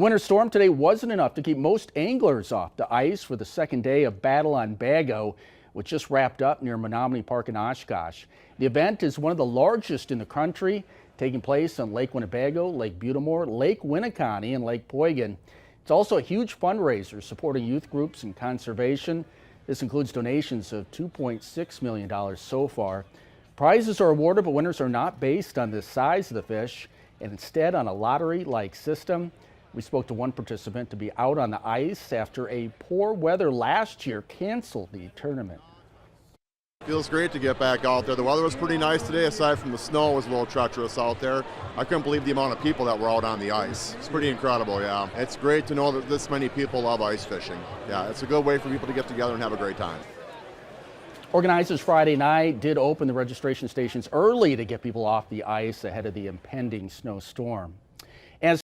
Winter storm today wasn't enough to keep most anglers off the ice for the second day of Battle on Bago, which just wrapped up near Menominee Park in Oshkosh. The event is one of the largest in the country, taking place on Lake Winnebago, Lake Butamore, Lake Winneconne, and Lake Poygan. It's also a huge fundraiser supporting youth groups and conservation. This includes donations of $2.6 million so far. Prizes are awarded, but winners are not based on the size of the fish and instead on a lottery-like system. We spoke to one participant to be out on the ice after a poor weather last year canceled the tournament. Feels great to get back out there. The weather was pretty nice today, aside from the snow was a little treacherous out there. I couldn't believe the amount of people that were out on the ice. It's pretty incredible, yeah. It's great to know that this many people love ice fishing. Yeah, it's a good way for people to get together and have a great time. Organizers Friday night did open the registration stations early to get people off the ice ahead of the impending snowstorm.